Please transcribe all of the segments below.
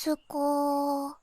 Netsuko.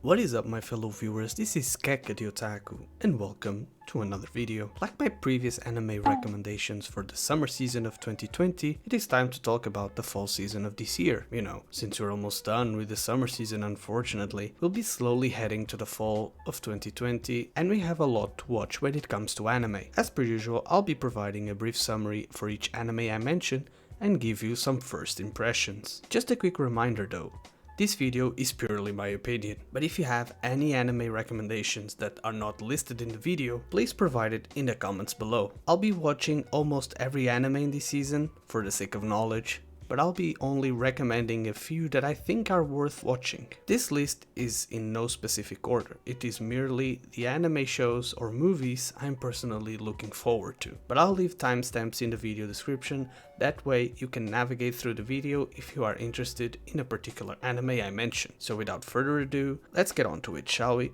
What is up, my fellow viewers? This is Otaku, and welcome to another video. Like my previous anime recommendations for the summer season of 2020, it is time to talk about the fall season of this year. You know, since we're almost done with the summer season, unfortunately, we'll be slowly heading to the fall of 2020, and we have a lot to watch when it comes to anime. As per usual, I'll be providing a brief summary for each anime I mention and give you some first impressions. Just a quick reminder though, this video is purely my opinion, but if you have any anime recommendations that are not listed in the video, please provide it in the comments below. I'll be watching almost every anime in this season for the sake of knowledge, but I'll be only recommending a few that I think are worth watching. This list is in no specific order, it is merely the anime shows or movies I'm personally looking forward to. But I'll leave timestamps in the video description, that way you can navigate through the video if you are interested in a particular anime I mentioned. So without further ado, let's get on to it, shall we?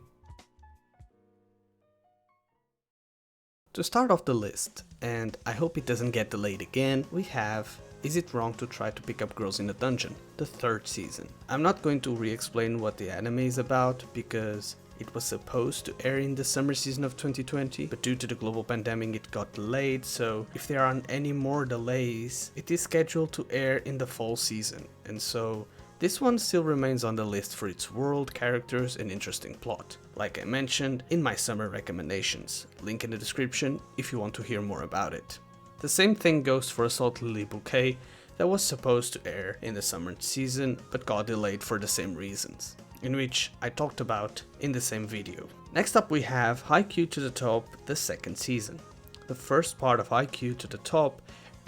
To start off the list, and I hope it doesn't get delayed again, we have Is It Wrong to Try to Pick Up Girls in a Dungeon, the third season. I'm not going to re-explain what the anime is about because it was supposed to air in the summer season of 2020, but due to the global pandemic it got delayed, so if there aren't any more delays, it is scheduled to air in the fall season, and so this one still remains on the list for its world, characters and interesting plot, like I mentioned in my summer recommendations. Link in the description if you want to hear more about it. The same thing goes for Assault Lily Bouquet, that was supposed to air in the summer season but got delayed for the same reasons, in which I talked about in the same video. Next up we have Haikyuu to the Top, the second season. The first part of Haikyuu to the Top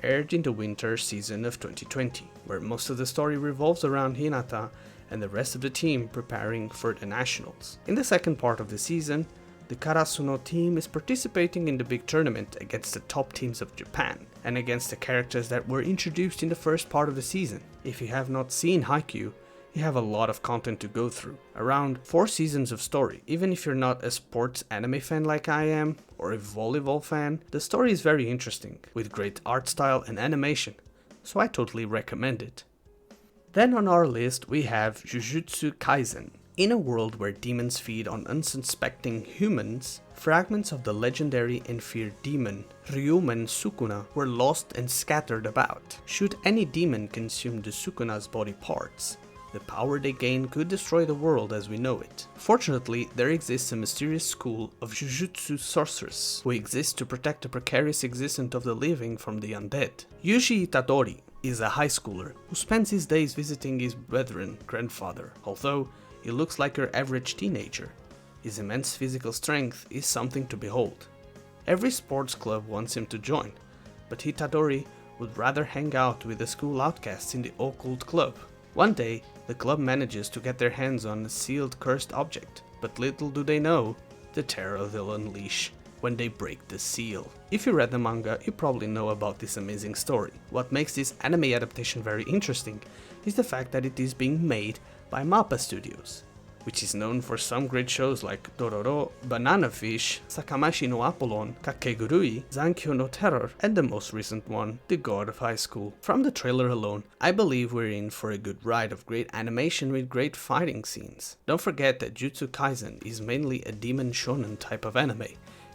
aired in the winter season of 2020, where most of the story revolves around Hinata and the rest of the team preparing for the nationals. In the second part of the season, the Karasuno team is participating in the big tournament against the top teams of Japan, and against the characters that were introduced in the first part of the season. If you have not seen Haikyuu, you have a lot of content to go through. Around 4 seasons of story. Even if you're not a sports anime fan like I am, or a volleyball fan, the story is very interesting, with great art style and animation, so I totally recommend it. Then on our list we have Jujutsu Kaisen. In a world where demons feed on unsuspecting humans, fragments of the legendary and feared demon Ryoumen Sukuna were lost and scattered about. Should any demon consume the Sukuna's body parts, the power they gain could destroy the world as we know it. Fortunately, there exists a mysterious school of Jujutsu sorcerers who exist to protect the precarious existence of the living from the undead. Yuji Itadori is a high schooler who spends his days visiting his brethren grandfather, although he looks like your average teenager. His immense physical strength is something to behold. Every sports club wants him to join, but Itadori would rather hang out with the school outcasts in the occult club. One day, the club manages to get their hands on a sealed cursed object, but little do they know the terror they'll unleash when they break the seal. If you read the manga, you probably know about this amazing story. What makes this anime adaptation very interesting is the fact that it is being made by MAPPA Studios, which is known for some great shows like Dororo, Banana Fish, Sakamashi no Apollon, Kakegurui, Zankyo no Terror, and the most recent one, The God of High School. From the trailer alone, I believe we're in for a good ride of great animation with great fighting scenes. Don't forget that Jujutsu Kaisen is mainly a demon shonen type of anime,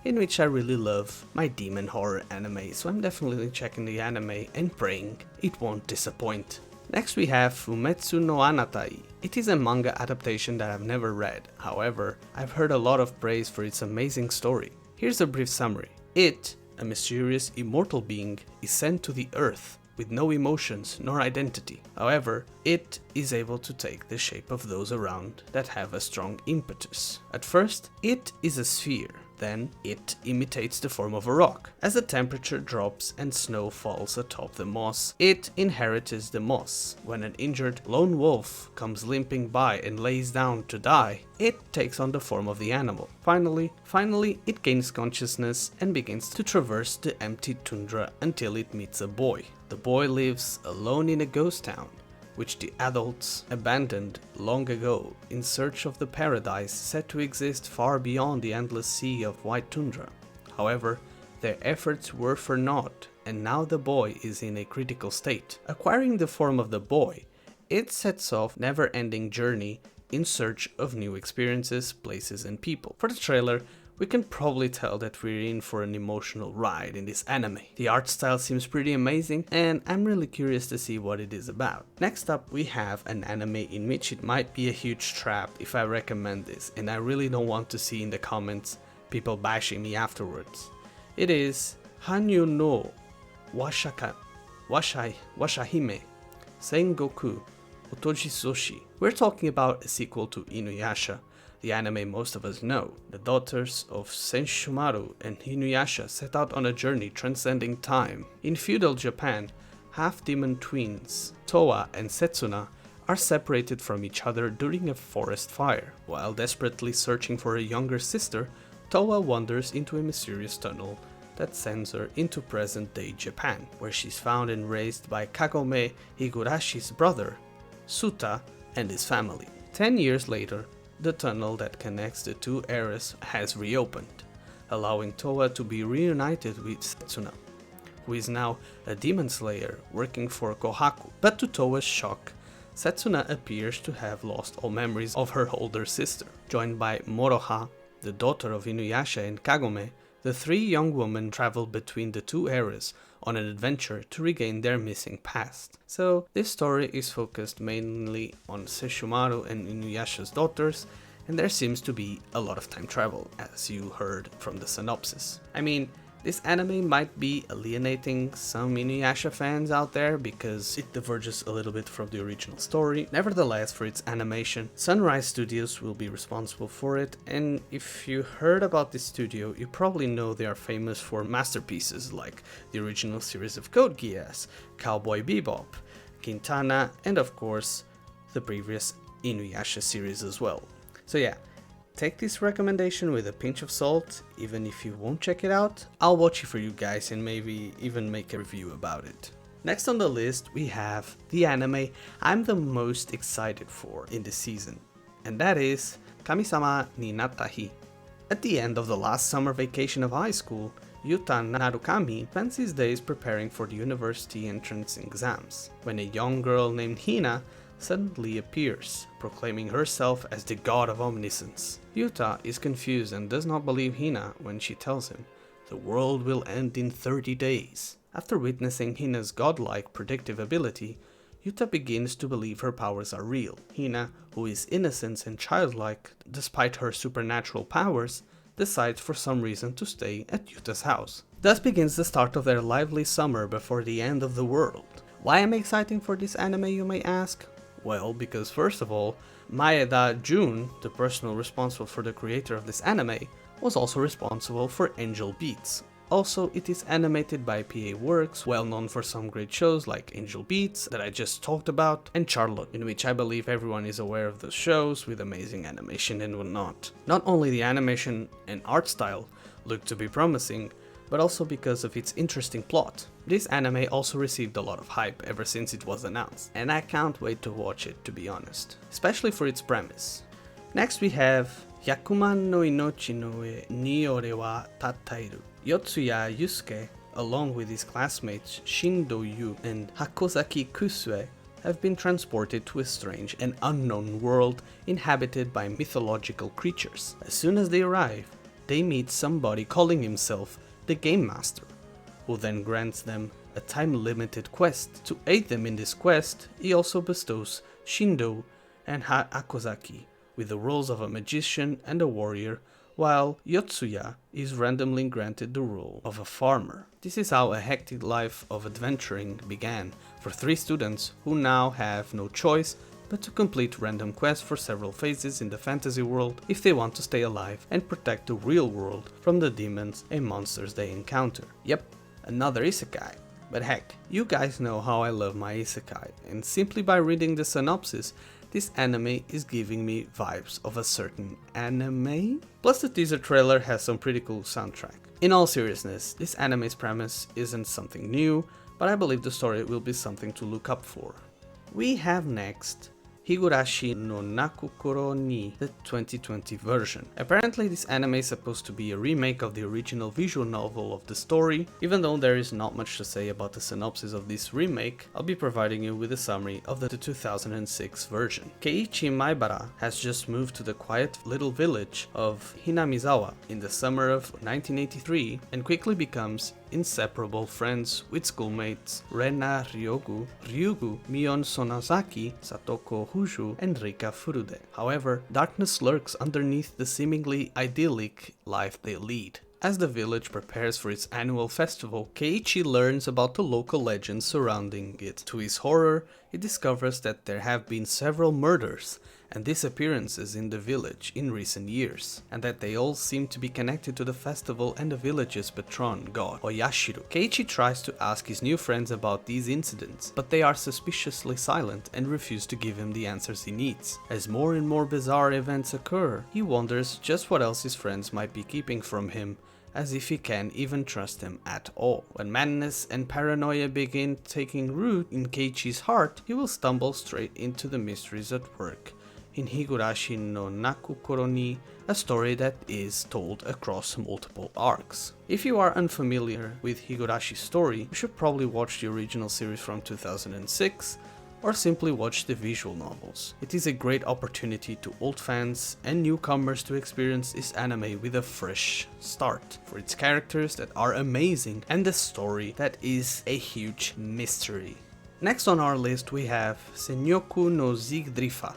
in which I really love my demon horror anime, so I'm definitely checking the anime and praying it won't disappoint. Next we have Fumetsu no Anata Hi. It is a manga adaptation that I've never read, however, I've heard a lot of praise for its amazing story. Here's a brief summary. It, a mysterious immortal being, is sent to the earth with no emotions nor identity. However, it is able to take the shape of those around that have a strong impetus. At first, it is a sphere. Then it imitates the form of a rock. As the temperature drops and snow falls atop the moss, it inherits the moss. When an injured lone wolf comes limping by and lays down to die, it takes on the form of the animal. Finally, it gains consciousness and begins to traverse the empty tundra until it meets a boy. The boy lives alone in a ghost town, which the adults abandoned long ago in search of the paradise said to exist far beyond the endless sea of white tundra. However, their efforts were for naught and now the boy is in a critical state. Acquiring the form of the boy, it sets off never-ending journey in search of new experiences, places and people. For the trailer, we can probably tell that we're in for an emotional ride in this anime. The art style seems pretty amazing and I'm really curious to see what it is about. Next up we have an anime in which it might be a huge trap if I recommend this, and I really don't want to see in the comments people bashing me afterwards. It is Hanyou no Yashahime Sengoku Otogizoushi. We're talking about a sequel to Inuyasha, the anime most of us know. The daughters of Senshoumaru and Inuyasha set out on a journey transcending time. In feudal Japan, half-demon twins, Towa and Setsuna, are separated from each other during a forest fire. While desperately searching for a younger sister, Towa wanders into a mysterious tunnel that sends her into present-day Japan, where she's found and raised by Kagome Higurashi's brother, Suta, and his family. 10 years later, the tunnel that connects the two eras has reopened, allowing Towa to be reunited with Setsuna, who is now a demon slayer working for Kohaku. But to Towa's shock, Setsuna appears to have lost all memories of her older sister. Joined by Moroha, the daughter of Inuyasha and Kagome, the three young women travel between the two eras on an adventure to regain their missing past. So this story is focused mainly on Sesshomaru and Inuyasha's daughters, and there seems to be a lot of time travel, as you heard from the synopsis. I mean, this anime might be alienating some Inuyasha fans out there because it diverges a little bit from the original story. Nevertheless, for its animation, Sunrise Studios will be responsible for it, and if you heard about this studio, you probably know they are famous for masterpieces like the original series of Code Geass, Cowboy Bebop, Quintana, and of course, the previous Inuyasha series as well. So yeah, take this recommendation with a pinch of salt. Even if you won't check it out, I'll watch it for you guys and maybe even make a review about it. Next on the list we have the anime I'm the most excited for in this season, and that is Kamisama ni Natta Hi. At the end of the last summer vacation of high school, Yuta Narukami spends his days preparing for the university entrance exams, when a young girl named Hina suddenly appears, proclaiming herself as the god of omniscience. Yuta is confused and does not believe Hina when she tells him the world will end in 30 days. After witnessing Hina's godlike predictive ability, Yuta begins to believe her powers are real. Hina, who is innocent and childlike despite her supernatural powers, decides for some reason to stay at Yuta's house. Thus begins the start of their lively summer before the end of the world. Why am I excited for this anime, you may ask? Well, because first of all, Maeda Jun, the person responsible for the creator of this anime, was also responsible for Angel Beats. Also, it is animated by PA Works, well known for some great shows like Angel Beats that I just talked about, and Charlotte, in which I believe everyone is aware of those shows with amazing animation and whatnot. Not only the animation and art style look to be promising, but also because of its interesting plot. This anime also received a lot of hype ever since it was announced, and I can't wait to watch it, to be honest, especially for its premise. Next we have Yakuman no Inochi no e ni ore wa Tatteiru. Yotsuya Yusuke, along with his classmates Shindo Yu and Hakozaki Kusue, have been transported to a strange and unknown world inhabited by mythological creatures. As soon as they arrive, they meet somebody calling himself the Game Master, who then grants them a time-limited quest. To aid them in this quest, he also bestows Shindo and Hakozaki with the roles of a magician and a warrior, while Yotsuya is randomly granted the role of a farmer. This is how a hectic life of adventuring began for three students who now have no choice but to complete random quests for several phases in the fantasy world if they want to stay alive and protect the real world from the demons and monsters they encounter. Yep, another isekai. But heck, you guys know how I love my isekai, and simply by reading the synopsis, this anime is giving me vibes of a certain anime. Plus the teaser trailer has some pretty cool soundtrack. In all seriousness, this anime's premise isn't something new, but I believe the story will be something to look up for. We have next Higurashi no Naku Koro ni, the 2020 version. Apparently this anime is supposed to be a remake of the original visual novel of the story. Even though there is not much to say about the synopsis of this remake, I'll be providing you with a summary of the 2006 version. Keiichi Maibara has just moved to the quiet little village of Hinamizawa in the summer of 1983 and quickly becomes inseparable friends with schoolmates Rena Ryouku, Mion Sonazaki, Satoko Huju, and Rika Furude. However, darkness lurks underneath the seemingly idyllic life they lead. As the village prepares for its annual festival, Keiichi learns about the local legends surrounding it. To his horror, he discovers that there have been several murders and disappearances in the village in recent years, and that they all seem to be connected to the festival and the village's patron god, Oyashiro. Keiichi tries to ask his new friends about these incidents, but they are suspiciously silent and refuse to give him the answers he needs. As more and more bizarre events occur, he wonders just what else his friends might be keeping from him, as if he can even trust them at all. When madness and paranoia begin taking root in Keiichi's heart, he will stumble straight into the mysteries at work in Higurashi no Naku Koro ni, a story that is told across multiple arcs. If you are unfamiliar with Higurashi's story, you should probably watch the original series from 2006 or simply watch the visual novels. It is a great opportunity to old fans and newcomers to experience this anime with a fresh start, for its characters that are amazing and the story that is a huge mystery. Next on our list we have Senyoku no Sigdrifa.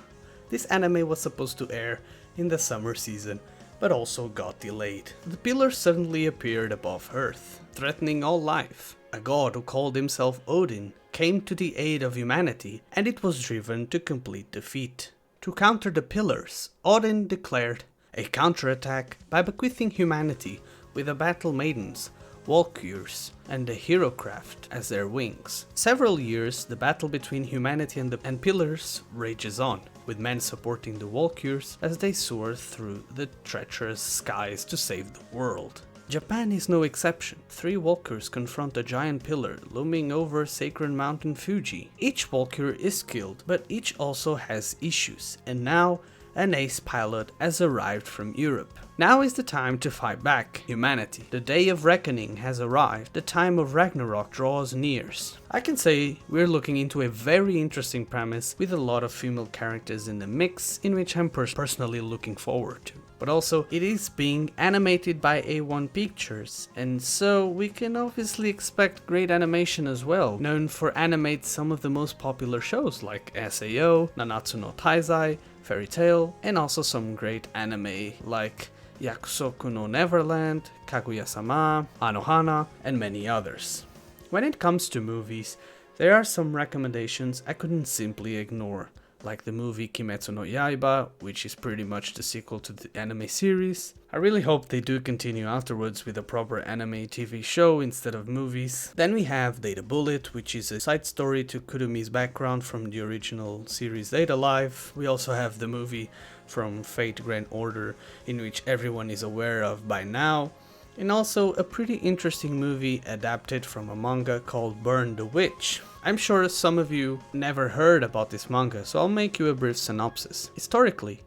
This anime was supposed to air in the summer season, but also got delayed. The pillar suddenly appeared above Earth, threatening all life. A god who called himself Odin came to the aid of humanity, and it was driven to complete defeat. To counter the pillars, Odin declared a counterattack by bequeathing humanity with the battle maidens, Valkyries, and the hero craft as their wings. Several years, the battle between humanity and pillars rages on, with men supporting the Valkyries as they soar through the treacherous skies to save the world. Japan is no exception. 3 Valkyries confront a giant pillar looming over sacred mountain Fuji. Each Valkyrie is killed, but each also has issues, and now an ace pilot has arrived from Europe. Now is the time to fight back, humanity. The day of reckoning has arrived. The time of Ragnarok draws near. I can say we're looking into a very interesting premise with a lot of female characters in the mix, in which I'm personally looking forward to. But also, it is being animated by A1 Pictures, and so we can obviously expect great animation as well, known for animate some of the most popular shows like SAO, Nanatsu no Taizai, Fairy Tail, and also some great anime like Yakusoku no Neverland, Kaguya-sama, Anohana, and many others. When it comes to movies, there are some recommendations I couldn't simply ignore, like the movie Kimetsu no Yaiba, which is pretty much the sequel to the anime series. I really hope they do continue afterwards with a proper anime TV show instead of movies. Then we have Data Bullet, which is a side story to Kurumi's background from the original series Data Life. We also have the movie from Fate Grand Order, in which everyone is aware of by now. And also a pretty interesting movie adapted from a manga called Burn the Witch. I'm sure some of you never heard about this manga, so I'll make you a brief synopsis. Historically,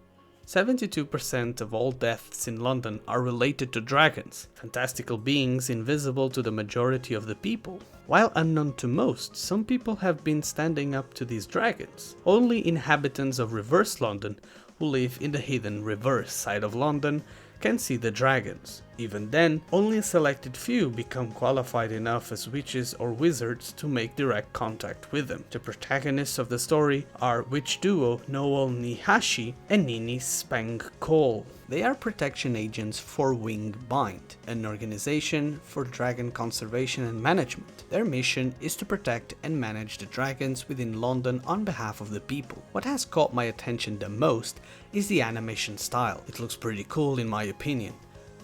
72% of all deaths in London are related to dragons, fantastical beings invisible to the majority of the people. While unknown to most, some people have been standing up to these dragons. Only inhabitants of Reverse London, who live in the hidden reverse side of London, can see the dragons. Even then, only a selected few become qualified enough as witches or wizards to make direct contact with them. The protagonists of the story are witch duo Noel Nihashi and Nini Spang Cole. They are protection agents for Winged Bind, an organization for dragon conservation and management. Their mission is to protect and manage the dragons within London on behalf of the people. What has caught my attention the most is the animation style. It looks pretty cool in my opinion.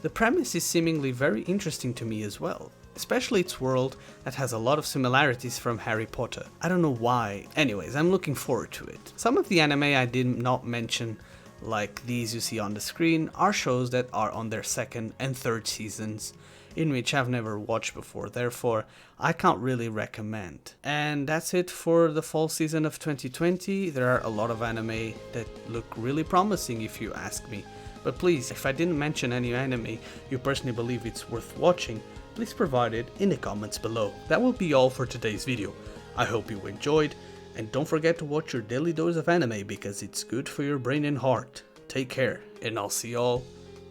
The premise is seemingly very interesting to me as well, especially its world that has a lot of similarities from Harry Potter. I don't know why. Anyways, I'm looking forward to it. Some of the anime I did not mention, like these you see on the screen, are shows that are on their second and third seasons, in which I've never watched before, therefore I can't really recommend. And that's it for the fall season of 2020. There are a lot of anime that look really promising if you ask me. But please, if I didn't mention any anime you personally believe it's worth watching, please provide it in the comments below. That will be all for today's video. I hope you enjoyed, and don't forget to watch your daily dose of anime because it's good for your brain and heart. Take care, and I'll see y'all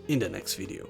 in the next video.